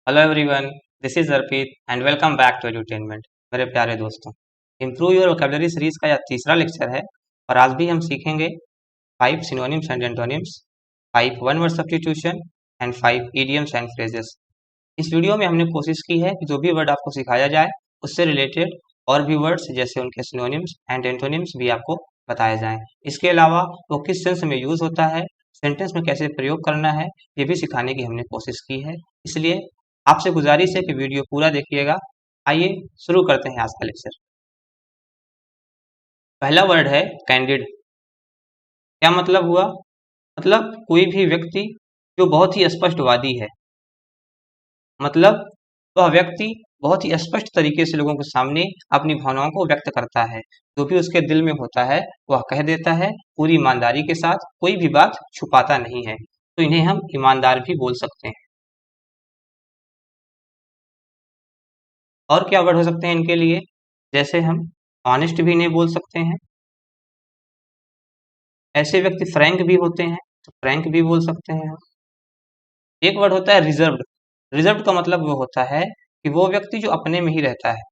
Hello everyone, this is Arpit and welcome back to edutainment. मेरे प्यारे दोस्तों, इम्प्रूव योर वोकेबलरी सीरीज का यह तीसरा लेक्चर है और आज भी हम सीखेंगे 5 synonyms and antonyms, 5 one word substitution and 5 idioms and phrases. इस वीडियो में हमने कोशिश की है कि जो भी वर्ड आपको सिखाया जाए उससे रिलेटेड और भी वर्ड्स जैसे उनके सिनोनिम्स एंड एंटोनिम्स भी आपको बताए जाएं। इसके अलावा वो किस सेंस में यूज होता है, सेंटेंस में कैसे प्रयोग करना है, ये भी सिखाने की हमने कोशिश की है। इसलिए आपसे गुजारिश है कि वीडियो पूरा देखिएगा। आइए शुरू करते हैं आज का लेक्चर। पहला वर्ड है कैंडिड। क्या मतलब हुआ? मतलब कोई भी व्यक्ति जो बहुत ही स्पष्टवादी है, मतलब वह व्यक्ति बहुत ही स्पष्ट तरीके से लोगों के सामने अपनी भावनाओं को व्यक्त करता है। जो भी उसके दिल में होता है वह कह देता है, पूरी ईमानदारी के साथ, कोई भी बात छुपाता नहीं है। तो इन्हें हम ईमानदार भी बोल सकते हैं। और क्या वर्ड हो सकते हैं इनके लिए? जैसे हम ऑनेस्ट भी इन्हें बोल सकते हैं। ऐसे व्यक्ति फ्रैंक भी होते हैं, तो फ्रैंक भी बोल सकते हैं हम। एक वर्ड होता है रिजर्व्ड। रिजर्व्ड का मतलब वो होता है कि वो व्यक्ति जो अपने में ही रहता है,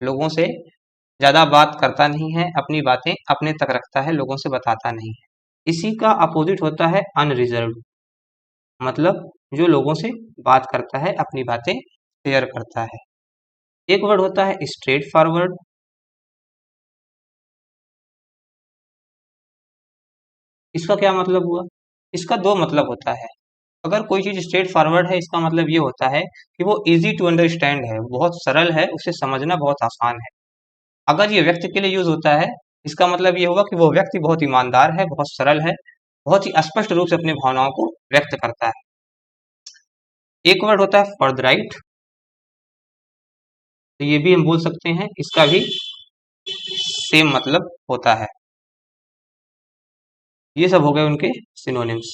लोगों से ज्यादा बात करता नहीं है, अपनी बातें अपने तक रखता है, लोगों से बताता नहीं है। इसी का अपोजिट होता है अनरिजर्व्ड, मतलब जो लोगों से बात करता है, अपनी बातें शेयर करता है। एक वर्ड होता है स्ट्रेट फॉरवर्ड। इसका क्या मतलब हुआ? इसका दो मतलब होता है। अगर कोई चीज स्ट्रेट फॉरवर्ड है, इसका मतलब ये होता है कि वो इजी टू अंडरस्टैंड है, बहुत सरल है, उसे समझना बहुत आसान है। अगर ये व्यक्ति के लिए यूज होता है, इसका मतलब ये होगा कि वो व्यक्ति बहुत ईमानदार है, बहुत सरल है, बहुत ही स्पष्ट रूप से अपनी भावनाओं को व्यक्त करता है। एक वर्ड होता है फॉरथराइट। तो ये भी हम बोल सकते हैं, इसका भी सेम मतलब होता है। ये सब हो गए उनके सिनोनिम्स।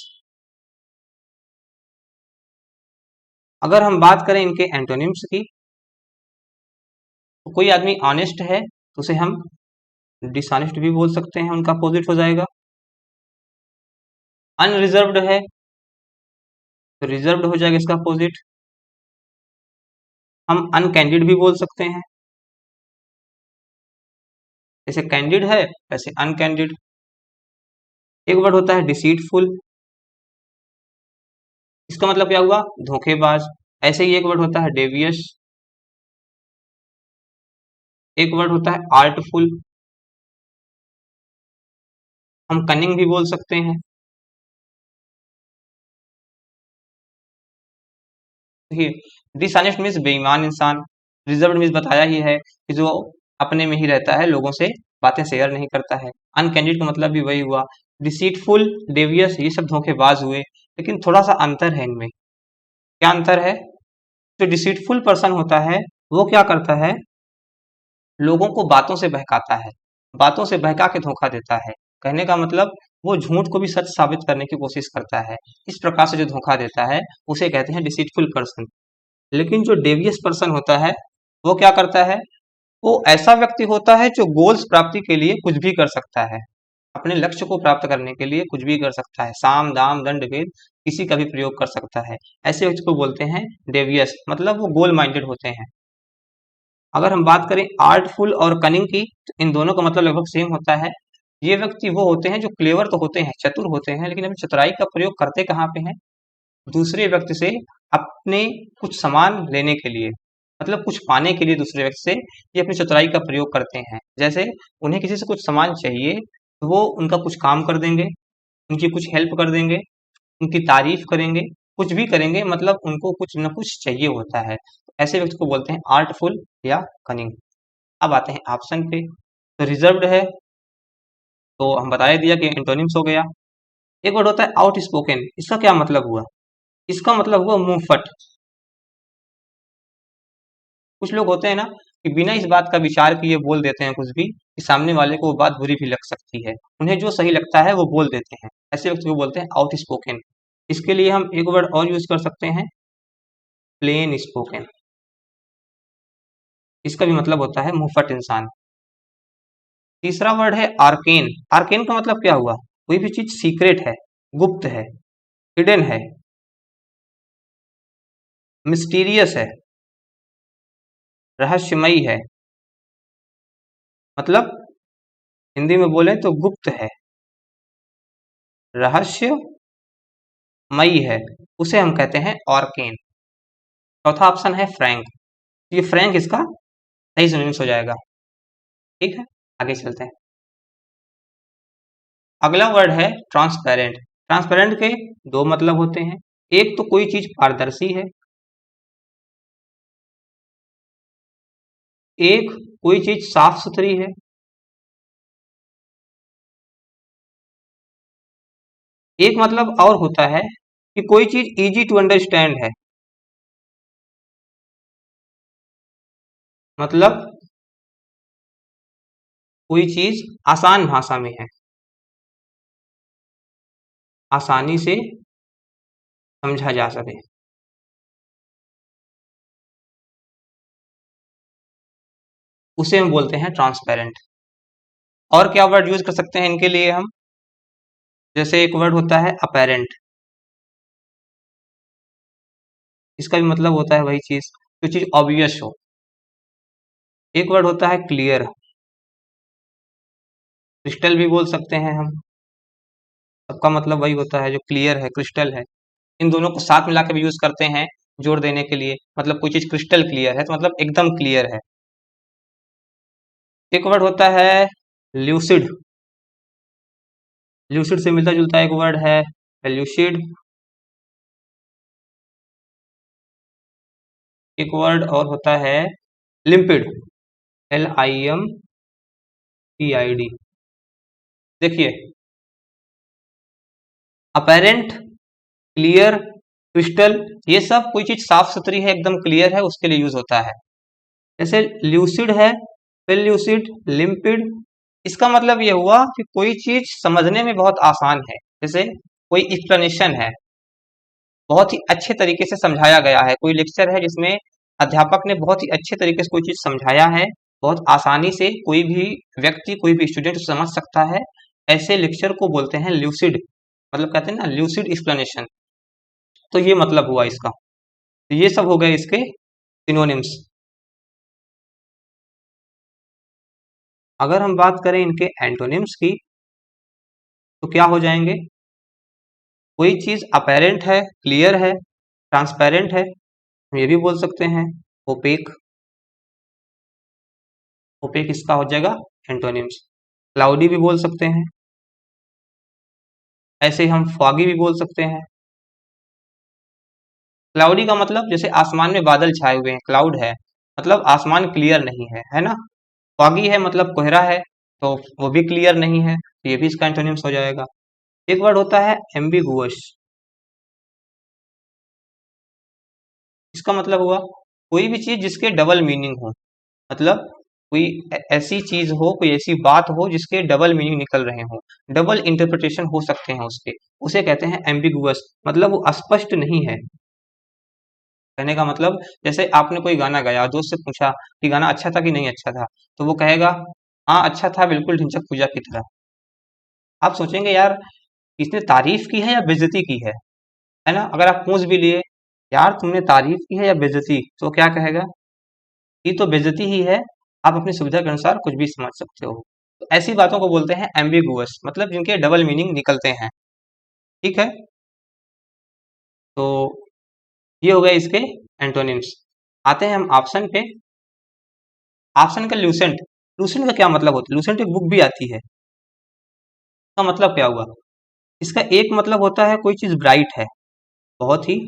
अगर हम बात करें इनके एंटोनिम्स की, तो कोई आदमी ऑनेस्ट है तो उसे हम डिसऑनेस्ट भी बोल सकते हैं, उनका अपोजिट हो जाएगा। अनरिजर्व्ड है तो रिजर्व्ड हो जाएगा इसका अपोजिट। हम अनकैंडिड भी बोल सकते हैं, जैसे कैंडिड है वैसे अनकैंडिड। एक वर्ड होता है डिसीटफुल। इसका मतलब क्या हुआ? धोखेबाज। ऐसे ही एक वर्ड होता है डेवियस। एक वर्ड होता है आर्टफुल। हम कनिंग भी बोल सकते हैं। डिसऑनेस्ट मीन्स बेईमान इंसान। रिजर्व्ड मीन्स बताया ही है कि जो अपने में ही रहता है, लोगों से बातें शेयर नहीं करता है। अनकैंडिड का मतलब भी वही हुआ। डिसीटफुल, डेवियस, ये सब धोखेबाज हुए, लेकिन थोड़ा सा अंतर है इनमें। क्या अंतर है? जो डिसीटफुल पर्सन होता है वो क्या करता है, लोगों को बातों से बहकाता है, बातों से बहका के धोखा देता है। कहने का मतलब वो झूठ को भी सच साबित करने की कोशिश करता है। इस प्रकार से जो धोखा देता है उसे कहते हैं डिसीटफुल पर्सन। लेकिन जो डेवियस पर्सन होता है वो क्या करता है, वो ऐसा व्यक्ति होता है जो गोल्स प्राप्ति के लिए कुछ भी कर सकता है, अपने लक्ष्य को प्राप्त करने के लिए कुछ भी कर सकता है, साम दाम दंड भेद किसी का भी प्रयोग कर सकता है। ऐसे व्यक्ति को बोलते हैं डेवियस, मतलब वो गोल माइंडेड होते हैं। अगर हम बात करें आर्टफुल और कनिंग की, तो इन दोनों का मतलब लगभग सेम होता है। ये व्यक्ति वो होते हैं जो क्लेवर तो होते हैं, चतुर होते हैं, लेकिन अभी चतुराई का प्रयोग करते कहाँ पे हैं? दूसरे व्यक्ति से अपने कुछ सामान लेने के लिए, मतलब कुछ पाने के लिए दूसरे व्यक्ति से ये अपनी चतुराई का प्रयोग करते हैं। जैसे उन्हें किसी से कुछ सामान चाहिए तो वो उनका कुछ काम कर देंगे, उनकी कुछ हेल्प कर देंगे, उनकी तारीफ करेंगे, कुछ भी करेंगे, मतलब उनको कुछ न कुछ चाहिए होता है। ऐसे व्यक्ति को बोलते हैं आर्टफुल या कनिंग। अब आते हैं ऑप्शन पे। तो रिजर्व्ड है तो हम बता ही दिया कि एंटोनिम्स हो गया। एक वर्ड होता है आउट स्पोकन। इसका क्या मतलब हुआ? इसका मतलब हुआ मुंह फट। कुछ लोग होते हैं ना कि बिना इस बात का विचार किए बोल देते हैं कुछ भी, कि सामने वाले को वो बात बुरी भी लग सकती है, उन्हें जो सही लगता है वो बोल देते हैं। ऐसे व्यक्ति को बोलते हैं आउट स्पोकन। इसके लिए हम एक वर्ड और यूज कर सकते हैं, प्लेन स्पोकन। इसका भी मतलब होता है मुंहफट इंसान। तीसरा वर्ड है आर्केन। आर्केन का मतलब क्या हुआ? कोई भी चीज सीक्रेट है, गुप्त है, हिडन है। मिस्टीरियस है, रहस्यमयी है, मतलब हिंदी में बोले तो गुप्त है, रहस्यमयी है, उसे हम कहते हैं ऑर्केन। चौथा ऑप्शन है फ्रैंक, ये फ्रैंक इसका सही सिनोनिम्स हो जाएगा। ठीक है, आगे चलते हैं। अगला वर्ड है ट्रांसपेरेंट। ट्रांसपेरेंट के दो मतलब होते हैं, एक तो कोई चीज पारदर्शी है, एक कोई चीज साफ सुथरी है, एक मतलब और होता है कि कोई चीज इजी टू अंडरस्टैंड है, मतलब कोई चीज आसान भाषा में है, आसानी से समझा जा सके, उसे हम बोलते हैं ट्रांसपेरेंट। और क्या वर्ड यूज कर सकते हैं इनके लिए हम, जैसे एक वर्ड होता है अपेरेंट, इसका भी मतलब होता है वही चीज, जो चीज ऑब्वियस हो। एक वर्ड होता है क्लियर, क्रिस्टल भी बोल सकते हैं हम, सबका मतलब वही होता है, जो क्लियर है, क्रिस्टल है। इन दोनों को साथ मिला के भी यूज करते हैं जोड़ देने के लिए, मतलब कोई चीज क्रिस्टल क्लियर है तो मतलब एकदम क्लियर है। एक वर्ड होता है ल्यूसिड, ल्यूसिड से मिलता जुलता एक वर्ड है ल्यूसिड। एक वर्ड और होता है लिम्पिड, LIMPID। देखिए, अपेरेंट, क्लियर, क्रिस्टल, ये सब कोई चीज साफ सुथरी है, एकदम क्लियर है, उसके लिए यूज होता है। जैसे ल्यूसिड है, पेल्यूसिड, लिम्पिड, इसका मतलब ये हुआ कि कोई चीज समझने में बहुत आसान है, जैसे कोई एक्सप्लेनेशन है, बहुत ही अच्छे तरीके से समझाया गया है, कोई लेक्चर है जिसमें अध्यापक ने बहुत ही अच्छे तरीके से कोई चीज समझाया है, बहुत आसानी से कोई भी व्यक्ति, कोई भी स्टूडेंट समझ सकता है, ऐसे लेक्चर को बोलते हैं ल्यूसिड, मतलब कहते हैं ना ल्यूसिड एक्सप्लेनेशन। तो ये मतलब हुआ इसका। तो ये सब हो गए इसके सिनोनिम्स। अगर हम बात करें इनके एंटोनिम्स की, तो क्या हो जाएंगे, कोई चीज अपेरेंट है, क्लियर है, ट्रांसपेरेंट है, हम ये भी बोल सकते हैं ओपेक, ओपेक इसका हो जाएगा एंटोनिम्स। क्लाउडी भी बोल सकते हैं, ऐसे हम फॉगी भी बोल सकते हैं। क्लाउडी का मतलब जैसे आसमान में बादल छाए हुए हैं, क्लाउड है, मतलब आसमान क्लियर नहीं है ना। फॉगी है मतलब कोहरा है, तो वो भी क्लियर नहीं है, तो ये भी इसका एंटोनिम्स हो जाएगा। एक वर्ड होता है एम्बिगुअस, इसका मतलब हुआ कोई भी चीज जिसके डबल मीनिंग हो, मतलब कोई ऐसी चीज हो, कोई ऐसी बात हो जिसके डबल मीनिंग निकल रहे हो, डबल इंटरप्रिटेशन हो सकते हैं उसके, उसे कहते हैं एम्बिगुअस, मतलब वो स्पष्ट नहीं है। कहने का मतलब, जैसे आपने कोई गाना गाया, दोस्त से पूछा कि गाना अच्छा था कि नहीं अच्छा था, तो वो कहेगा हाँ अच्छा था, बिल्कुल ढिंचक पूजा की तरह। आप सोचेंगे यार इसने तारीफ की है या बेइज्जती की है ना। अगर आप पूछ भी लिए यार तुमने तारीफ की है या बेइज्जती, तो क्या कहेगा, ये तो बेइज्जती ही है, आप अपनी सुविधा के अनुसार कुछ भी समझ सकते हो। तो ऐसी बातों को बोलते हैं एम्बिगुअस, मतलब जिनके डबल मीनिंग निकलते हैं। ठीक है, तो ये हो गए इसके एंटोनिम्स। आते हैं हम ऑप्शन पे। ऑप्शन का लूसेंट, लूसेंट का क्या मतलब होता है, लूसेंट एक बुक भी आती है, इसका मतलब क्या हुआ, इसका एक मतलब होता है कोई चीज ब्राइट है, बहुत ही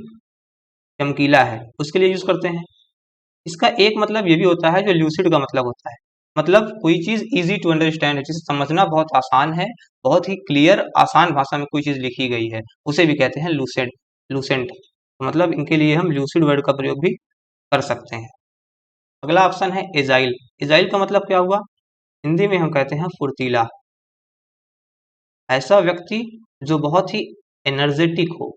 चमकीला है, उसके लिए यूज करते हैं। इसका एक मतलब ये भी होता है जो ल्यूसिड का मतलब होता है, मतलब कोई चीज इजी टू अंडरस्टैंड है, जिसे समझना बहुत आसान है, बहुत ही क्लियर आसान भाषा में कोई चीज लिखी गई है, उसे भी कहते हैं लूसेंट। लूसेंट मतलब इनके लिए हम लूसिड वर्ड का प्रयोग भी कर सकते हैं। अगला ऑप्शन है एजाइल। एजाइल का मतलब क्या हुआ, हिंदी में हम कहते हैं फुर्तीला, ऐसा व्यक्ति जो बहुत ही एनर्जेटिक हो,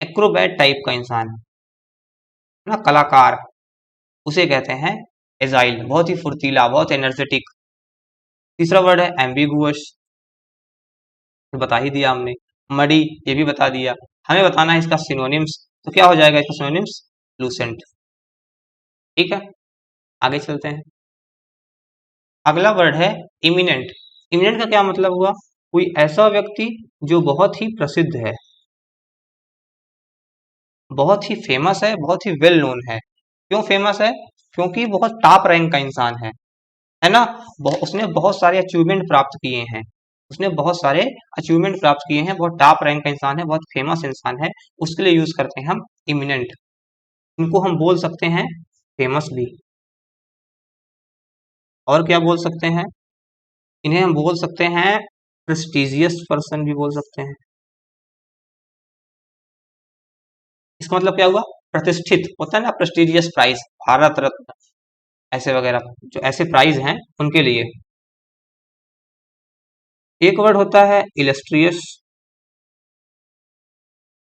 एक्रोबैट टाइप का इंसान है ना, कलाकार, उसे कहते हैं एजाइल, बहुत ही फुर्तीला, बहुत एनर्जेटिक। तीसरा वर्ड है एम्बिगुअस, बता ही दिया हमने। मडी, ये भी बता दिया, हमें बताना है इसका सिनोनिम्स, तो क्या हो जाएगा इसका सिनोनिम्स? लूसेंट। ठीक है, आगे चलते हैं। अगला वर्ड है इमिनेंट। इमिनेंट का क्या मतलब हुआ? कोई ऐसा व्यक्ति जो बहुत ही प्रसिद्ध है, बहुत ही फेमस है, बहुत ही वेल नोन है। क्यों फेमस है? क्योंकि बहुत टॉप रैंक का इंसान है ना। उसने बहुत सारे अचीवमेंट प्राप्त किए हैं, उसने बहुत सारे अचीवमेंट प्राप्त किए हैं, बहुत टॉप रैंक का इंसान है, बहुत फेमस इंसान है, उसके लिए यूज करते हैं हम इमिनेंट। इनको हम बोल सकते हैं फेमस भी, और क्या बोल सकते हैं? इन्हें हम बोल सकते हैं प्रेस्टिजियस पर्सन भी बोल सकते हैं। इसका मतलब क्या हुआ? प्रतिष्ठित होता है ना, प्रेस्टिजियस प्राइज, भारत रत्न, ऐसे वगैरह जो ऐसे प्राइज हैं उनके लिए। एक वर्ड होता है इलस्ट्रियस,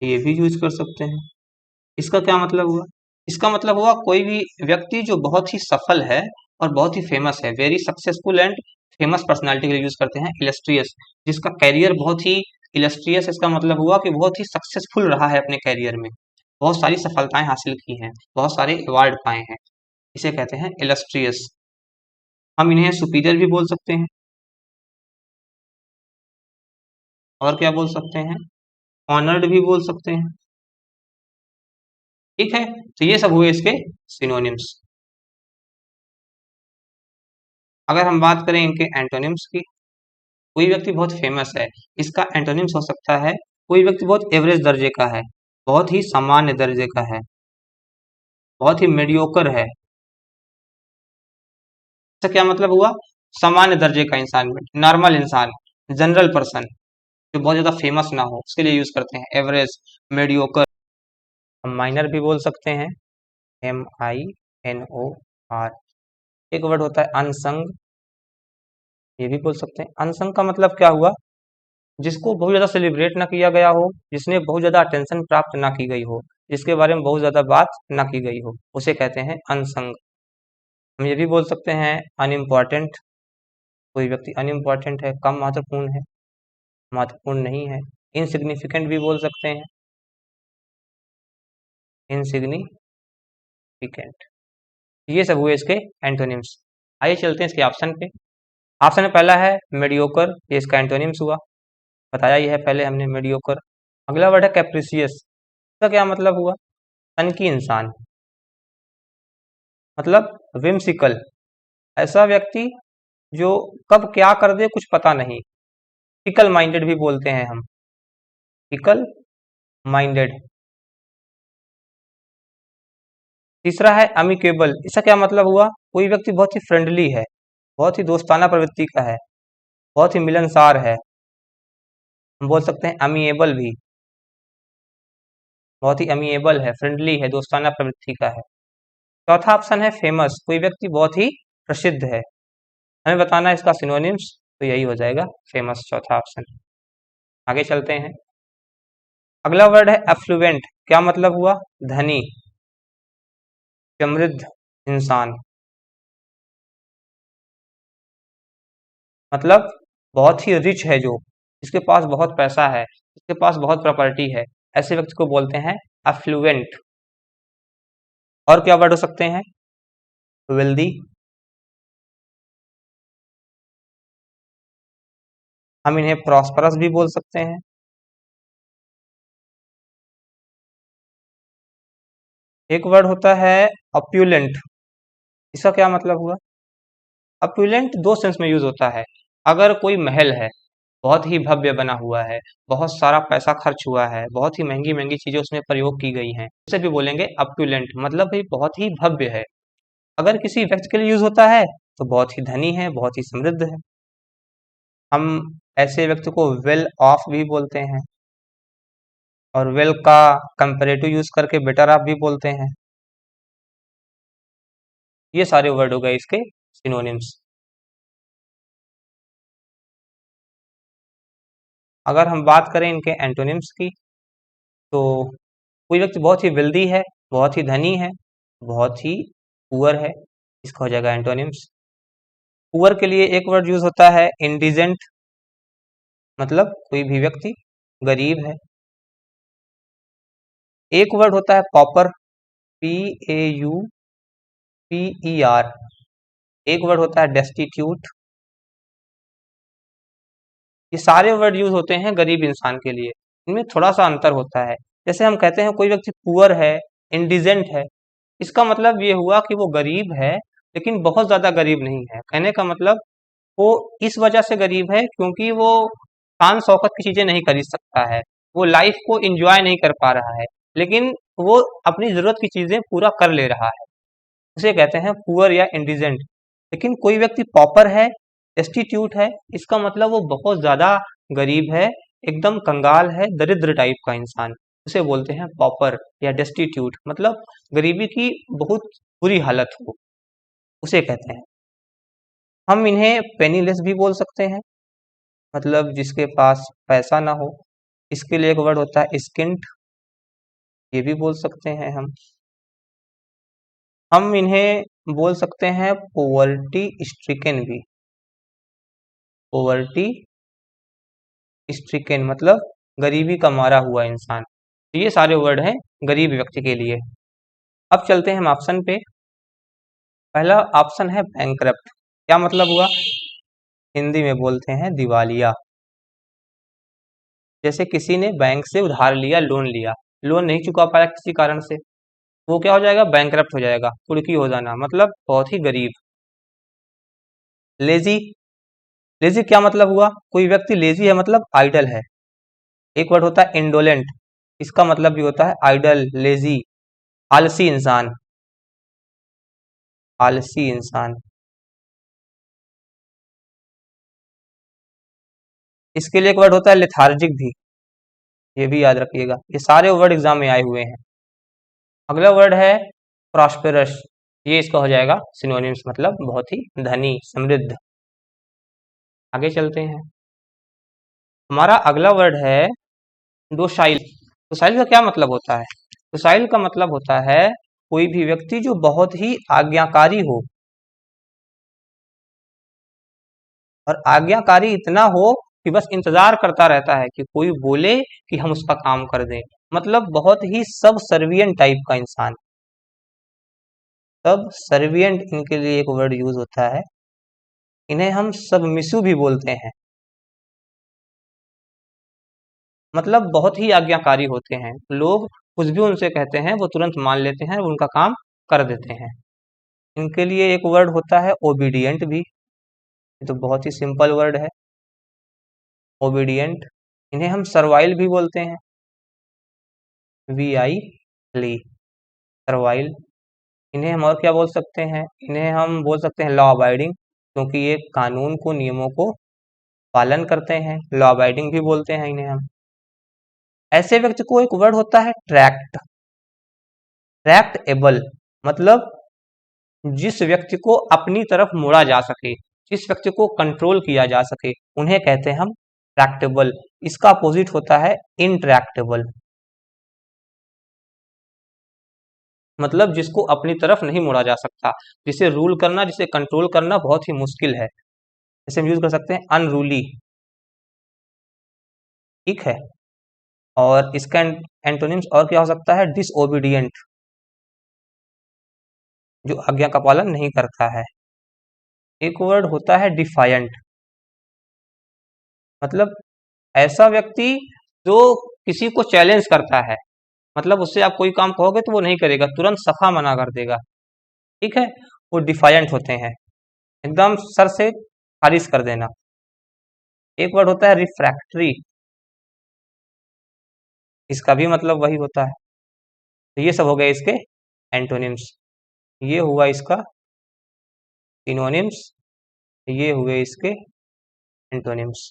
ये भी यूज कर सकते हैं। इसका क्या मतलब हुआ? इसका मतलब हुआ कोई भी व्यक्ति जो बहुत ही सफल है और बहुत ही फेमस है, very successful and famous personality के लिए यूज करते हैं इलस्ट्रियस, जिसका कैरियर बहुत ही इलस्ट्रियस। इसका मतलब हुआ कि बहुत ही सक्सेसफुल रहा है अपने कैरियर में, बहुत सारी सफलताएं हासिल की हैं, बहुत सारे अवार्ड पाए हैं, इसे कहते हैं इलस्ट्रियस। हम इन्हें सुपीरियर भी बोल सकते हैं, और क्या बोल सकते हैं? ऑनर्ड भी बोल सकते हैं। ठीक है, तो ये सब हुए इसके सिनोनिम्स। अगर हम बात करें इनके एंटोनिम्स की, कोई व्यक्ति बहुत फेमस है, इसका एंटोनिम्स हो सकता है कोई व्यक्ति बहुत एवरेज दर्जे का है, बहुत ही सामान्य दर्जे का है, बहुत ही मीडियोकर है। इसका क्या मतलब हुआ? सामान्य दर्जे का इंसान, नॉर्मल इंसान, जनरल पर्सन, जो बहुत ज्यादा फेमस ना हो, उसके लिए यूज करते हैं एवरेज, मीडियोकर। हम माइनर भी बोल सकते हैं, MINOR। एक वर्ड होता है अनसंग, ये भी बोल सकते हैं। अनसंग का मतलब क्या हुआ? जिसको बहुत ज़्यादा सेलिब्रेट ना किया गया हो, जिसने बहुत ज़्यादा अटेंशन प्राप्त ना की गई हो, जिसके बारे में बहुत ज़्यादा बात ना की गई हो, उसे कहते हैं अनसंग। हम ये भी बोल सकते हैं अनइम्पॉर्टेंट, कोई व्यक्ति अनइम्पॉर्टेंट है, कम महत्वपूर्ण है, महत्वपूर्ण नहीं है। इनसिग्निफिकेंट भी बोल सकते हैं, इनसिग्निफिकेंट। ये सब हुए इसके एंटोनिम्स। आइए चलते हैं इसके ऑप्शन पे। ऑप्शन में पहला है मेडियोकर, ये इसका एंटोनिम्स हुआ, बताया ही है पहले हमने मेडियोकर। अगला वर्ड है कैप्रिसियस, इसका क्या मतलब हुआ? तनकी इंसान, मतलब विम्सिकल, ऐसा व्यक्ति जो कब क्या कर दे कुछ पता नहीं। फिकल माइंडेड भी बोलते हैं हम, फिकल माइंडेड। तीसरा है अमिकेबल, इसका क्या मतलब हुआ? कोई व्यक्ति बहुत ही फ्रेंडली है, बहुत ही दोस्ताना प्रवृत्ति का है, बहुत ही मिलनसार है। हम बोल सकते हैं अमिएबल भी, बहुत ही अमिएबल है, फ्रेंडली है, दोस्ताना प्रवृत्ति का है। चौथा ऑप्शन है फेमस, कोई व्यक्ति बहुत ही प्रसिद्ध है। हमें बताना है इसका सिनोनिम्स, तो यही हो जाएगा फेमस, चौथा ऑप्शन। आगे चलते हैं। अगला वर्ड है एफ्लुएंट, क्या मतलब हुआ? धनी, समृद्ध इंसान, मतलब बहुत ही रिच है, जो जिसके पास बहुत पैसा है, जिसके पास बहुत प्रॉपर्टी है, ऐसे व्यक्ति को बोलते हैं एफ्लुएंट। और क्या वर्ड हो सकते हैं? वेल्दी, हम इन्हें प्रॉस्परस भी बोल सकते हैं। एक वर्ड होता है ऑप्यूलेंट, इसका क्या मतलब हुआ? ऑप्यूलेंट दो सेंस में यूज होता है। अगर कोई महल है, बहुत ही भव्य बना हुआ है, बहुत सारा पैसा खर्च हुआ है, बहुत ही महंगी महंगी चीजें उसमें प्रयोग की गई हैं, उसे भी बोलेंगे ऑप्यूलेंट, मतलब भाई बहुत ही भव्य है। अगर किसी व्यक्ति के लिए यूज होता है तो बहुत ही धनी है, बहुत ही समृद्ध है। हम ऐसे व्यक्ति को वेल ऑफ भी बोलते हैं, और वेल का कंपेरेटिव यूज करके बेटर ऑफ भी बोलते हैं। ये सारे वर्ड हो गए इसके सिनोनिम्स। अगर हम बात करें इनके एंटोनिम्स की, तो कोई व्यक्ति बहुत ही वेल्दी है, बहुत ही धनी है, बहुत ही पुअर है, इसका हो जाएगा एंटोनिम्स। पुअर के लिए एक वर्ड यूज होता है इंडिजेंट, मतलब कोई भी व्यक्ति गरीब है। एक वर्ड होता है पॉपर, PAUPER। एक वर्ड होता है डेस्टिट्यूट। ये सारे वर्ड यूज होते हैं गरीब इंसान के लिए। इनमें थोड़ा सा अंतर होता है। जैसे हम कहते हैं कोई व्यक्ति पुअर है, इंडिजेंट है, इसका मतलब ये हुआ कि वो गरीब है लेकिन बहुत ज्यादा गरीब नहीं है। कहने का मतलब वो इस वजह से गरीब है क्योंकि वो शान शौकत की चीजें नहीं खरीद सकता है, वो लाइफ को एंजॉय नहीं कर पा रहा है, लेकिन वो अपनी जरूरत की चीजें पूरा कर ले रहा है, उसे कहते हैं पुअर या इंडिजेंट। लेकिन कोई व्यक्ति पॉपर है, डेस्टिट्यूट है, इसका मतलब वो बहुत ज्यादा गरीब है, एकदम कंगाल है, दरिद्र टाइप का इंसान, उसे बोलते हैं पॉपर या डेस्टिट्यूट। मतलब गरीबी की बहुत बुरी हालत हो, उसे कहते हैं। हम इन्हें पेनीलेस भी बोल सकते हैं, मतलब जिसके पास पैसा ना हो। इसके लिए एक वर्ड होता है स्किंट, ये भी बोल सकते हैं हम। इन्हें बोल सकते हैं पोवर्टी स्ट्रिकन भी। पोवर्टी स्ट्रिकन मतलब गरीबी का मारा हुआ इंसान। तो ये सारे वर्ड हैं गरीब व्यक्ति के लिए। अब चलते हैं हम ऑप्शन पे। पहला ऑप्शन है बैंकरप्ट। क्या मतलब हुआ? हिंदी में बोलते हैं दिवालिया। जैसे किसी ने बैंक से उधार लिया, लोन लिया, लोन नहीं चुका पाया किसी कारण से, वो क्या हो जाएगा? बैंकरप्ट हो जाएगा, कुड़की हो जाना, मतलब बहुत ही गरीब। लेजी। लेजी क्या मतलब हुआ? कोई व्यक्ति लेजी है मतलब आइडल है। एक वर्ड होता है इंडोलेंट, इसका मतलब भी होता है आइडल, लेजी, आलसी इंसान। आलसी इंसान। इसके लिए एक वर्ड होता है लेथार्जिक भी, ये भी याद रखिएगा। ये सारे वर्ड एग्जाम में आए हुए हैं। अगला वर्ड है प्रॉस्पेरस। ये इसका हो जाएगा सिनोनिम्स, मतलब बहुत ही धनी, समृद्ध। आगे चलते हैं। हमारा अगला वर्ड है डोसाइल। डोसाइल का क्या मतलब होता है? डोसाइल का मतलब होता है कोई भी व्यक्ति जो बहुत ही आज्ञाकारी हो, और आज्ञाकारी इतना हो कि बस इंतजार करता रहता है कि कोई बोले कि हम उसका काम कर दें। मतलब बहुत ही सब सर्वियंट टाइप का इंसान। सब सर्वियंट इनके लिए एक वर्ड यूज होता है। इन्हें हम सबमिसिव भी बोलते हैं, मतलब बहुत ही आज्ञाकारी होते हैं। लोग कुछ भी उनसे कहते हैं वो तुरंत मान लेते हैं, उनका काम कर देते हैं। इनके लिए एक वर्ड होता है ओबीडियंट भी। ये तो बहुत ही सिंपल वर्ड है, ओबीडियंट। इन्हें हम सर्वाइल भी बोलते हैं, VI, सर्वाइल। इन्हें हम और क्या बोल सकते हैं? इन्हें हम बोल सकते हैं लॉ अबाइडिंग, क्योंकि ये कानून को, नियमों को पालन करते हैं, लॉ अबाइडिंग भी बोलते हैं इन्हें हम। ऐसे व्यक्ति को एक वर्ड होता है ट्रैक्ट। ट्रैक्ट एबल मतलब जिस व्यक्ति को अपनी तरफ मोड़ा जा सके, जिस व्यक्ति को कंट्रोल किया जा सके, उन्हें कहते हैं हम ट्रैक्टेबल। इसका अपोजिट होता है इनट्रैक्टेबल, मतलब जिसको अपनी तरफ नहीं मोड़ा जा सकता, जिसे रूल करना, जिसे कंट्रोल करना बहुत ही मुश्किल है। जैसे हम यूज कर सकते हैं अनरूली, ठीक है। और इसका एंटोनिम्स और क्या हो सकता है? डिसओबीडियंट, जो आज्ञा का पालन नहीं करता है। एक वर्ड होता है डिफायंट, मतलब ऐसा व्यक्ति जो किसी को चैलेंज करता है, मतलब उससे आप कोई काम कहोगे तो वो नहीं करेगा, तुरंत सफा मना कर देगा, ठीक है। वो डिफायंट होते हैं, एकदम सर से खारिज कर देना। एक वर्ड होता है रिफ्रैक्टरी, इसका भी मतलब वही होता है। तो ये सब हो गए इसके एंटोनिम्स। ये हुआ इसका सिनोनिम्स, ये हुए इसके एंटोनिम्स।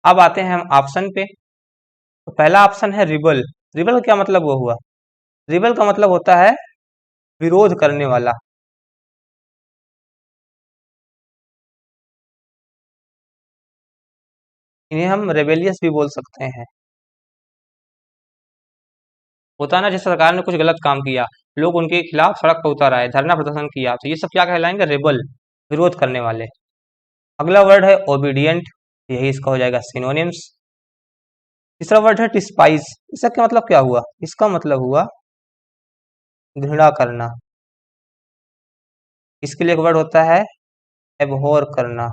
अब आते हैं हम ऑप्शन पे। तो पहला ऑप्शन है रिबल। रिबल का क्या मतलब वो हुआ? रिबल का मतलब होता है विरोध करने वाला। इन्हें हम रेबेलियस भी बोल सकते हैं। होता है ना, जैसे सरकार ने कुछ गलत काम किया, लोग उनके खिलाफ सड़क पर उतर आए, धरना प्रदर्शन किया, तो ये सब क्या कहलाएंगे? रेबल, विरोध करने वाले। अगला वर्ड है ओबीडियंट, यही इसका हो जाएगा सिनोनिम्स। तीसरा वर्ड है डिस्पाइज। इसका क्या मतलब क्या हुआ? इसका मतलब हुआ घृणा करना। इसके लिए एक वर्ड होता है एबहोर करना,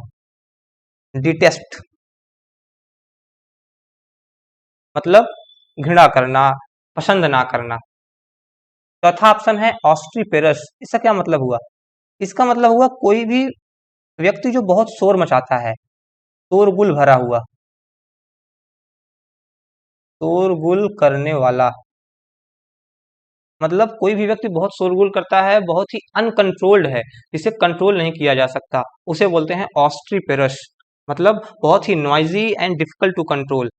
डिटेस्ट, मतलब घृणा करना, पसंद ना करना। चौथा ऑप्शन है ऑस्ट्रीपेरस। इसका क्या मतलब हुआ? इसका मतलब हुआ कोई भी व्यक्ति जो बहुत शोर मचाता है, शोरगुल भरा हुआ, शोरगुल करने वाला, मतलब कोई भी व्यक्ति बहुत शोरगुल करता है, बहुत ही अनकंट्रोल्ड है, जिसे कंट्रोल नहीं किया जा सकता, उसे बोलते हैं ऑस्ट्रीपेरस। मतलब बहुत ही noisy and difficult to control.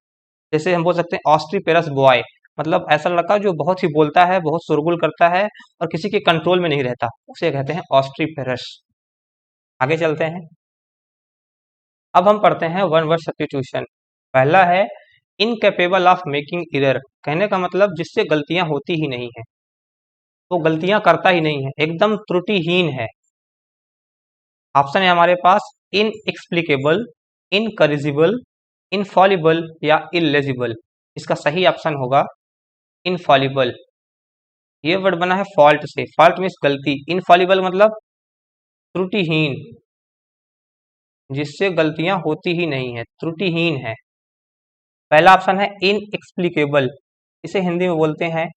जैसे हम बोल सकते हैं ऑस्ट्रीपेरस बॉय, मतलब ऐसा लड़का जो बहुत ही बोलता है, बहुत शोरगुल करता है और किसी के कंट्रोल में नहीं रहता, उसे कहते हैं ऑस्ट्रीपेरस। आगे चलते हैं। अब हम पढ़ते हैं वन वर्ड सब्स्टिट्यूशन। पहला है इनकेपेबल ऑफ मेकिंग एरर। कहने का मतलब जिससे गलतियां होती ही नहीं है, तो गलतियां करता ही नहीं है, एकदम त्रुटिहीन है। ऑप्शन है हमारे पास इनएक्सप्लिकेबल, इनकरिजिबल, इनफॉलिबल या इलेजिबल। इसका सही ऑप्शन होगा इनफॉलिबल। ये वर्ड बना है फॉल्ट से। फॉल्ट मीन्स गलती, इनफॉलिबल मतलब त्रुटिहीन, जिससे गलतियां होती ही नहीं है, त्रुटिहीन है। पहला ऑप्शन है इनएक्सप्लिकेबल। इसे हिंदी में बोलते हैं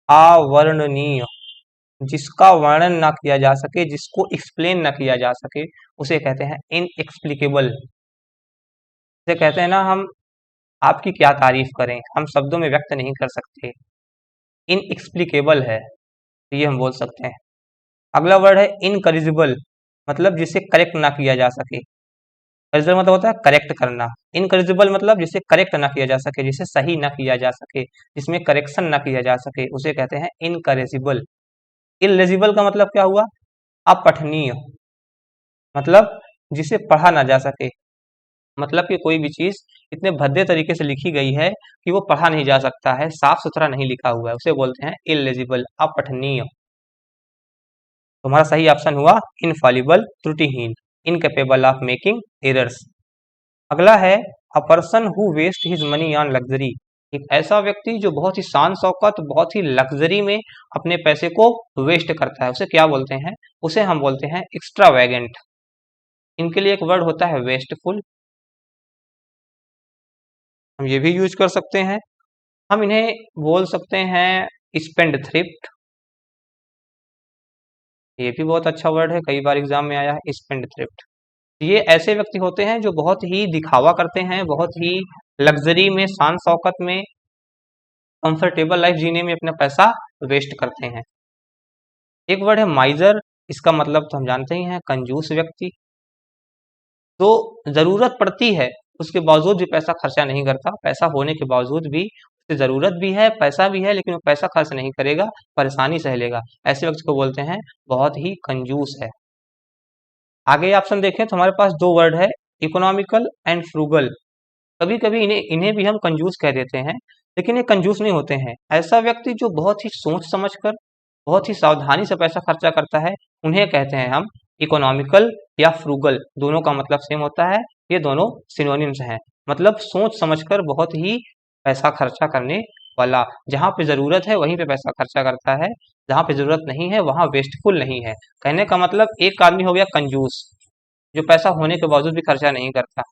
अवर्णनीय। जिसका वर्णन ना किया जा सके, जिसको एक्सप्लेन ना किया जा सके, उसे कहते हैं इनएक्सप्लिकेबल। इसे कहते हैं ना हम आपकी क्या तारीफ करें, हम शब्दों में व्यक्त नहीं कर सकते, इनएक्सप्लिकेबल है, तो ये हम बोल सकते हैं। अगला वर्ड है इनकरिजिबल, मतलब जिसे करेक्ट ना किया जा सके। करिजिबल मतलब होता है करेक्ट करना। इनकरिजिबल मतलब जिसे करेक्ट ना किया जा सके, जिसे सही ना किया जा सके, जिसमें करेक्शन ना किया जा सके, उसे कहते हैं इनकरेजिबल। इलेजिबल का मतलब क्या हुआ? अपठनीय, मतलब जिसे पढ़ा ना जा सके, मतलब कि कोई भी चीज इतने भद्दे तरीके से लिखी गई है कि वो पढ़ा नहीं जा सकता है, साफ सुथरा नहीं लिखा हुआ है, उसे बोलते हैं इलेजिबल, अपठनीय। तुम्हारा सही ऑप्शन हुआ इनफॉलिबल, त्रुटिहीन, इनकेपेबल ऑफ मेकिंग एरर्स। अगला है a person who waste his money on luxury. एक ऐसा व्यक्ति जो बहुत ही शान शौकत, बहुत ही लग्जरी में अपने पैसे को वेस्ट करता है, उसे क्या बोलते हैं? उसे हम बोलते हैं एक्स्ट्रावैगेंट। इनके लिए एक वर्ड होता है वेस्टफुल, हम ये भी यूज कर सकते हैं। हम इन्हें बोल सकते हैं स्पेंड थ्रिफ्ट, ये भी बहुत अच्छा वर्ड है, कई बार एग्जाम में आया है स्पेंड थ्रिफ्ट। ये ऐसे व्यक्ति होते हैं जो बहुत ही दिखावा करते हैं, बहुत ही लग्जरी में, शान शौकत में, कंफर्टेबल लाइफ जीने में अपना पैसा वेस्ट करते हैं। एक वर्ड है माइजर। इसका मतलब तो हम जानते ही हैं, कंजूस व्यक्ति। तो जरूरत पड़ती है उसके बावजूद भी पैसा खर्चा नहीं करता, पैसा होने के बावजूद भी उसे जरूरत भी है, पैसा भी है, लेकिन वो पैसा खर्च नहीं करेगा, परेशानी सह लेगा, ऐसे व्यक्ति को बोलते हैं बहुत ही कंजूस है। आगे ऑप्शन देखें तो हमारे पास दो वर्ड है इकोनॉमिकल एंड फ्रूगल। कभी कभी इन्हें इन्हें भी हम कंजूस कह देते हैं, लेकिन ये कंजूस नहीं होते हैं। ऐसा व्यक्ति जो बहुत ही सोच समझकर, बहुत ही सावधानी से पैसा खर्चा करता है, उन्हें कहते हैं हम इकोनॉमिकल या फ्रूगल। दोनों का मतलब सेम होता है, ये दोनों सिनोनिम्स हैं, मतलब सोच समझकर बहुत ही पैसा खर्चा करने वाला। जहाँ पे जरूरत है वहीं पे पैसा खर्चा करता है, जहाँ पे जरूरत नहीं है वहाँ वेस्टफुल नहीं है। कहने का मतलब एक आदमी हो गया कंजूस, जो पैसा होने के बावजूद भी खर्चा नहीं करता।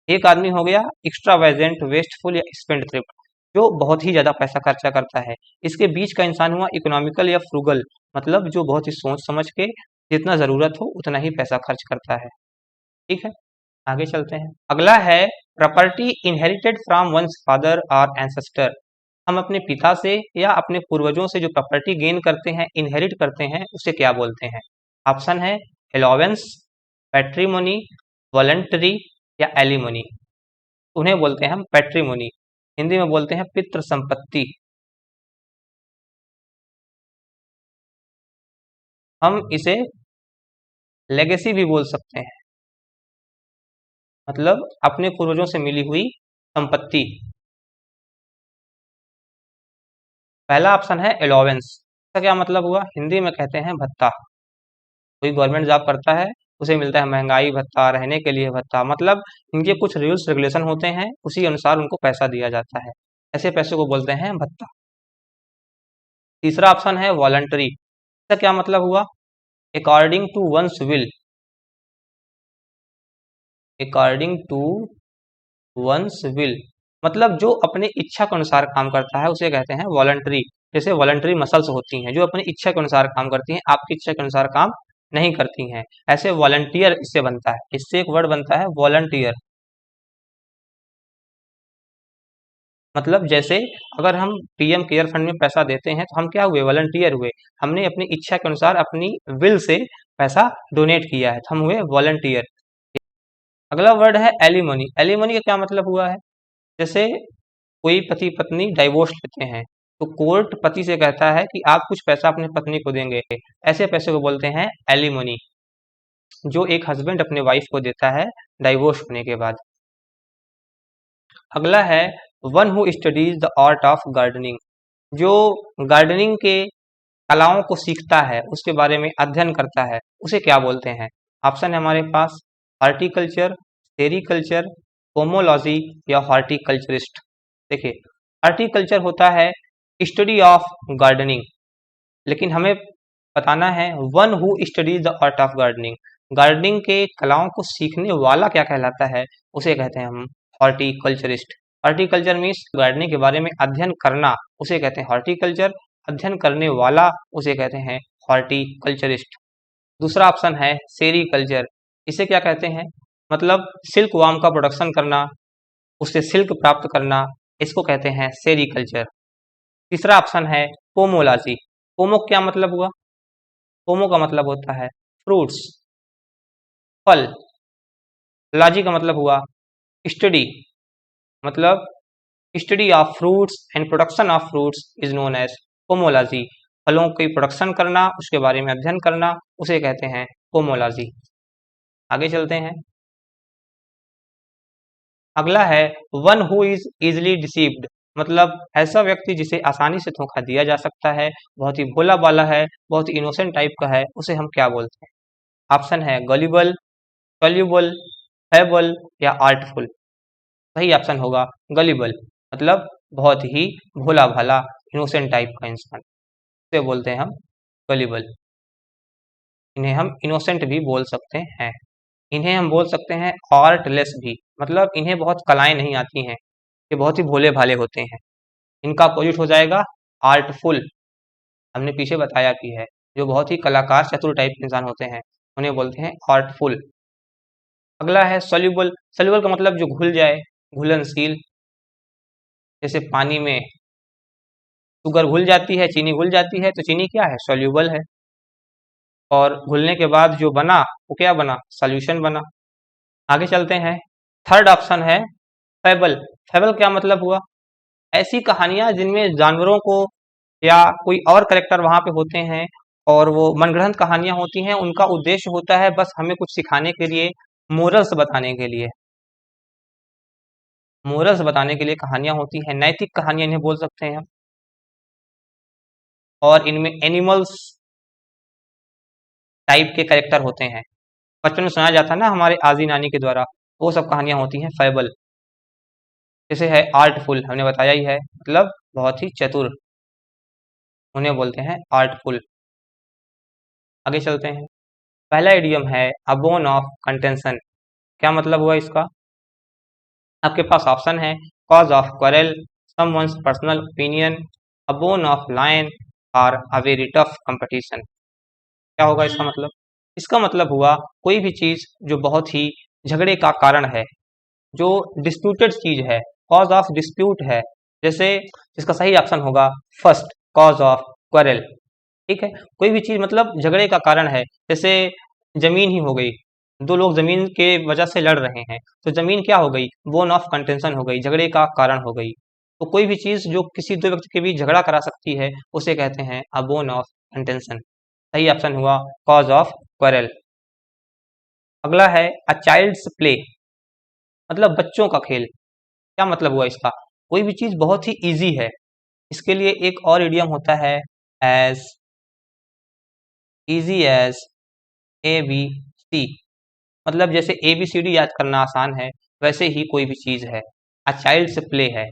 एक आदमी हो गया एक्स्ट्रावेजेंट, वेस्टफुल या स्पेंड थ्रिफ्ट, जो बहुत ही ज्यादा पैसा खर्चा करता है। इसके बीच का इंसान हुआ इकोनॉमिकल या फ्रूगल, मतलब जो बहुत ही सोच समझ के जितना जरूरत हो उतना ही पैसा खर्च करता है। ठीक है, आगे चलते हैं। अगला है property inherited from once father और एंसेस्टर। हम अपने पिता से या अपने पूर्वजों से जो प्रॉपर्टी गेन करते हैं, इनहेरिट करते हैं, उसे क्या बोलते हैं? ऑप्शन है एलोवेंस, पैट्रीमोनी, वॉलंटरी या एलिमोनी। उन्हें बोलते हैं हम पैट्रीमोनी, हिंदी में बोलते हैं पितृ संपत्ति। हम इसे लेगेसी भी बोल सकते हैं, मतलब अपने पूर्वजों से मिली हुई संपत्ति। पहला ऑप्शन है एलोवेंस। इसका क्या मतलब हुआ? हिंदी में कहते हैं भत्ता। कोई गवर्नमेंट जॉब करता है, उसे मिलता है महंगाई भत्ता, रहने के लिए भत्ता, मतलब इनके कुछ रूल्स रेगुलेशन होते हैं, उसी अनुसार उनको पैसा दिया जाता है। ऐसे पैसे को बोलते हैं भत्ता। तीसरा ऑप्शन है वॉलंटरी। इसका क्या मतलब हुआ? According to one's will, according to one's will मतलब जो अपने इच्छा के अनुसार काम करता है उसे कहते हैं वॉलंटरी। जैसे वॉलंटरी मसल्स होती हैं जो अपनी इच्छा के अनुसार काम करती हैं, आपकी इच्छा के अनुसार काम नहीं करती हैं। ऐसे वॉलंटियर इससे बनता है, इससे एक वर्ड बनता है वॉलंटियर। मतलब जैसे अगर हम पीएम केयर फंड में पैसा देते हैं तो हम क्या हुए? वॉलंटियर हुए। हमने अपनी इच्छा के अनुसार अपनी विल से पैसा डोनेट किया है तो हम हुए वॉलंटियर। अगला वर्ड है एलिमनी। एलिमनी का क्या मतलब हुआ है? जैसे कोई पति पत्नी डाइवोर्स लेते हैं तो कोर्ट पति से कहता है कि आप कुछ पैसा अपनी पत्नी को देंगे, ऐसे पैसे को बोलते हैं एलिमनी, जो एक हस्बैंड अपने वाइफ को देता है डाइवोर्स होने के बाद। अगला है one who studies the art of gardening. जो गार्डनिंग के कलाओं को सीखता है, उसके बारे में अध्ययन करता है, उसे क्या बोलते हैं? ऑप्शन है हमारे पास हॉर्टिकल्चर, सेरीकल्चर, पोमोलॉजी या हॉर्टिकल्चरिस्ट। देखिए, हॉर्टिकल्चर होता है स्टडी ऑफ गार्डनिंग, लेकिन हमें बताना है one who studies the art of gardening. Gardening के कलाओं को सीखने वाला क्या कहलाता है? उसे कहते हैं हम हॉर्टिकल्चरिस्ट। हॉर्टिकल्चर मीन्स गार्डनिंग के बारे में अध्ययन करना, उसे कहते हैं हॉर्टिकल्चर। अध्ययन करने वाला उसे कहते हैं हॉर्टिकल्चरिस्ट। दूसरा ऑप्शन है सेरीकल्चर। इसे क्या कहते हैं? मतलब सिल्क वार्म का प्रोडक्शन करना, उससे सिल्क प्राप्त करना, इसको कहते हैं सेरीकल्चर। तीसरा ऑप्शन है पोमोलॉजी। पोमो क्या मतलब हुआ? पोमो का मतलब होता है फ्रूट्स, फल। लॉजी का मतलब हुआ स्टडी, मतलब study of fruits and production of fruits is known as pomology. फलों की प्रोडक्शन करना, उसके बारे में अध्ययन करना, उसे कहते हैं पोमोलॉजी। आगे चलते हैं। अगला है one who is easily deceived. मतलब ऐसा व्यक्ति जिसे आसानी से धोखा दिया जा सकता है, बहुत ही भोला भाला है, बहुत ही इनोसेंट टाइप का है, उसे हम क्या बोलते हैं? ऑप्शन है गलिबल, सॉल्यूबल, फेबल या आर्टफुल। सही ऑप्शन होगा गलिबल, मतलब बहुत ही भोला भाला इनोसेंट टाइप का इंसान, उसे बोलते हैं हम गलिबल। इन्हें हम इनोसेंट भी बोल सकते हैं। इन्हें हम बोल सकते हैं आर्टलेस भी, मतलब इन्हें बहुत कलाएं नहीं आती हैं, ये बहुत ही भोले भाले होते हैं। इनका अपोजिट हो जाएगा आर्टफुल, हमने पीछे बताया भी है। जो बहुत ही कलाकार चतुर टाइप के इंसान होते हैं उन्हें बोलते हैं आर्टफुल। अगला है सॉल्यूबल। सॉल्यूबल का मतलब जो घुल जाए, घुलनशील। जैसे पानी में शुगर घुल जाती है, चीनी घुल जाती है, तो चीनी क्या है? सॉल्यूबल है। और घुलने के बाद जो बना वो क्या बना? सॉल्यूशन बना। आगे चलते हैं। थर्ड ऑप्शन है फेबल। फेबल क्या मतलब हुआ? ऐसी कहानियां जिनमें जानवरों को या कोई और करेक्टर वहां पे होते हैं और वो मनगढ़ंत कहानियां होती हैं, उनका उद्देश्य होता है बस हमें कुछ सिखाने के लिए, मोरल्स बताने के लिए। मोरल्स बताने के लिए कहानियां होती हैं, नैतिक कहानियां इन्हें बोल सकते हैं हम। और इनमें एनिमल्स टाइप के कैरेक्टर होते हैं। बचपन में सुनाया जाता है ना हमारे आजी नानी के द्वारा, वो सब कहानियां होती हैं फेबल। जैसे है आर्टफुल, हमने बताया ही है, मतलब बहुत ही चतुर, उन्हें बोलते हैं आर्टफुल। आगे चलते हैं। पहला इडियम है अबोन ऑफ कंटेंशन। क्या मतलब हुआ इसका? आपके पास ऑप्शन है cause of quarrel, someone's personal opinion, a bone of lion और अ वेरी टफ कंपटीशन। क्या होगा इसका मतलब? इसका मतलब हुआ कोई भी चीज जो बहुत ही झगड़े का कारण है, जो डिस्प्यूटेड चीज है, कॉज ऑफ डिस्प्यूट है। जैसे इसका सही ऑप्शन होगा फर्स्ट, कॉज ऑफ क्वारल। ठीक है, कोई भी चीज मतलब झगड़े का कारण है। जैसे जमीन ही हो गई, दो लोग जमीन के वजह से लड़ रहे हैं, तो जमीन क्या हो गई? बोन ऑफ कंटेंशन हो गई, झगड़े का कारण हो गई। तो कोई भी चीज जो किसी दो व्यक्ति के बीच झगड़ा करा सकती है उसे कहते हैं अ बोन ऑफ कंटेंशन। सही ऑप्शन हुआ कॉज ऑफ क्वारल। अगला है अ चाइल्ड्स प्ले, मतलब बच्चों का खेल। क्या मतलब हुआ इसका? कोई भी चीज बहुत ही इजी है, इसके लिए एक और इडियम होता है as easy as A B C. मतलब जैसे ABCD याद करना आसान है, वैसे ही कोई भी चीज है। अ चाइल्ड्स प्ले है,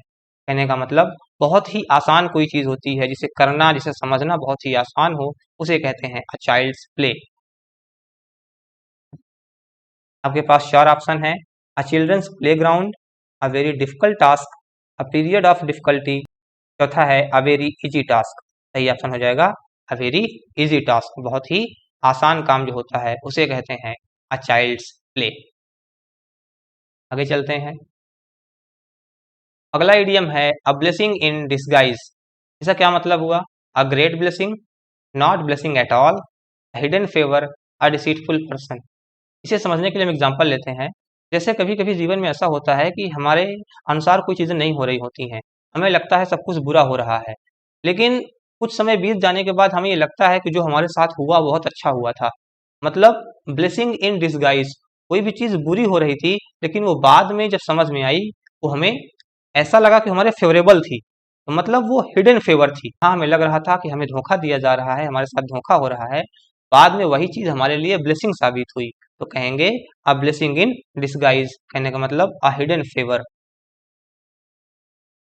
कहने का मतलब बहुत ही आसान कोई चीज होती है, जिसे करना, जिसे समझना बहुत ही आसान हो, उसे कहते हैं अ चाइल्ड्स प्ले। आपके पास चार ऑप्शन है। A children's play ground, a very difficult task, a period of difficulty, चौथा है अ वेरी इजी टास्क। सही ऑप्शन हो जाएगा अ वेरी इजी टास्क। बहुत ही आसान काम जो होता है उसे कहते हैं अ चाइल्ड्स प्ले। आगे चलते हैं। अगला इडियम है अ ब्लेसिंग इन डिसगाइज। इसका क्या मतलब हुआ? A great blessing, not blessing at all, hidden favour, a deceitful person. इसे समझने के लिए हम एग्जांपल लेते हैं। जैसे कभी कभी जीवन में ऐसा होता है कि हमारे अनुसार कोई चीज़ें नहीं हो रही होती हैं, हमें लगता है सब कुछ बुरा हो रहा है, लेकिन कुछ समय बीत जाने के बाद हमें ये लगता है कि जो हमारे साथ हुआ बहुत अच्छा हुआ था। मतलब ब्लेसिंग इन डिसगाइज, कोई भी चीज़ बुरी हो रही थी लेकिन वो बाद में जब समझ में आई, वो हमें ऐसा लगा कि हमारे फेवरेबल थी, तो मतलब वो हिडन फेवर थी। हाँ, हमें लग रहा था कि हमें धोखा दिया जा रहा है, हमारे साथ धोखा हो रहा है, बाद में वही चीज़ हमारे लिए ब्लेसिंग साबित हुई, तो कहेंगे अ ब्लेसिंग इन डिसगाइज। कहने का मतलब अ हिडन फेवर।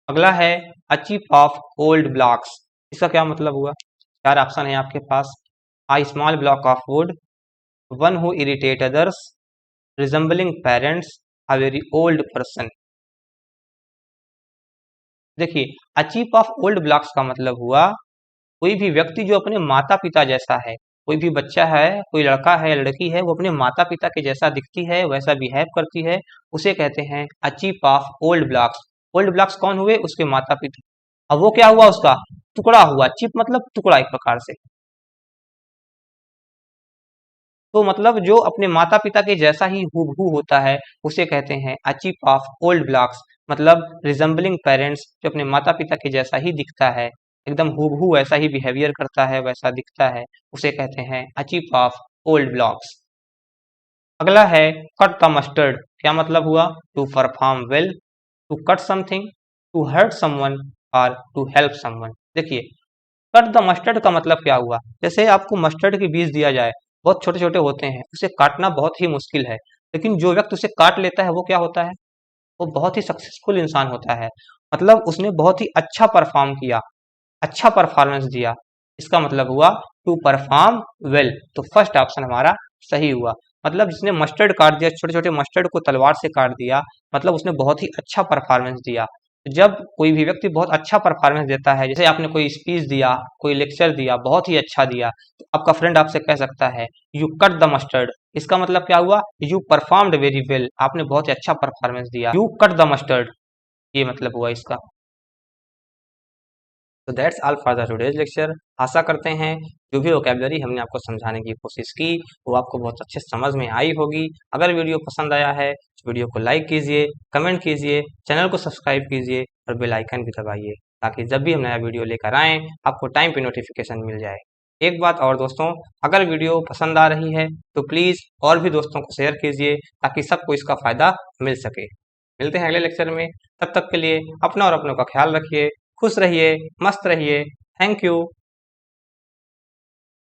अगला है a chip of old blocks. इसका क्या मतलब हुआ? चार ऑप्शन है आपके पास। A small block of wood, one who irritate others, resembling parents, a very old person. देखिए, a chip of old blocks का मतलब हुआ कोई भी व्यक्ति जो अपने माता पिता जैसा है। कोई भी बच्चा है, कोई लड़का है, लड़की है, वो अपने माता पिता के जैसा दिखती है, वैसा बिहेव करती है, उसे कहते हैं a chip of old blocks. Old blocks कौन हुए? उसके माता पिता। अब वो क्या हुआ? उसका टुकड़ा हुआ। चिप मतलब टुकड़ा एक प्रकार से। तो मतलब जो अपने माता पिता के जैसा ही हूबहू होता है, उसे कहते हैं a chip of old blocks. मतलब रिजेंबलिंग पेरेंट्स, जो अपने माता पिता के जैसा ही दिखता है, एकदम हूबहू वैसा ही बिहेवियर करता है, वैसा दिखता है, उसे कहते हैं a chip of old blocks. अगला है कट द मस्टर्ड। क्या मतलब हुआ? To perform well, to cut something, to hurt someone, और टू हेल्प समवन। देखिए, कट द मस्टर्ड का मतलब क्या हुआ? जैसे आपको मस्टर्ड के बीज दिया जाए, बहुत छोटे छोटे होते हैं, उसे काटना बहुत ही मुश्किल है, लेकिन जो व्यक्ति उसे काट लेता है वो क्या होता है? वो बहुत ही सक्सेसफुल इंसान होता है। मतलब उसने बहुत ही अच्छा परफॉर्म किया, अच्छा परफॉर्मेंस दिया। इसका मतलब हुआ टू परफॉर्म वेल। तो फर्स्ट ऑप्शन हमारा सही हुआ। मतलब जिसने मस्टर्ड काट दिया, छोटे छोटे मस्टर्ड को तलवार से काट दिया, मतलब उसने बहुत ही अच्छा परफॉर्मेंस दिया। जब कोई भी व्यक्ति बहुत अच्छा परफॉर्मेंस देता है, जैसे आपने कोई स्पीच दिया, कोई लेक्चर दिया, बहुत ही अच्छा दिया, तो आपका फ्रेंड आपसे कह सकता है यू कट द मस्टर्ड। इसका मतलब क्या हुआ? यू परफॉर्म्ड वेरी वेल, आपने बहुत ही अच्छा परफॉर्मेंस दिया, यू कट द मस्टर्ड, ये मतलब हुआ इसका। तो that's all for the today's lecture. आशा करते हैं जो भी वोकेबलरी हमने आपको समझाने की कोशिश की वो आपको बहुत अच्छे समझ में आई होगी। अगर वीडियो पसंद आया है तो वीडियो को लाइक कीजिए, कमेंट कीजिए, चैनल को सब्सक्राइब कीजिए और बेल आइकन भी दबाइए, ताकि जब भी हम नया वीडियो लेकर आएँ आपको टाइम पे नोटिफिकेशन मिल जाए। एक बात और दोस्तों, अगर वीडियो पसंद आ रही है तो प्लीज़ और भी दोस्तों को शेयर कीजिए, ताकि सबको इसका फ़ायदा मिल सके। मिलते हैं अगले लेक्चर में। तब तक के लिए अपना और अपनों का ख्याल रखिए, खुश रहिए, मस्त रहिए। Thank you.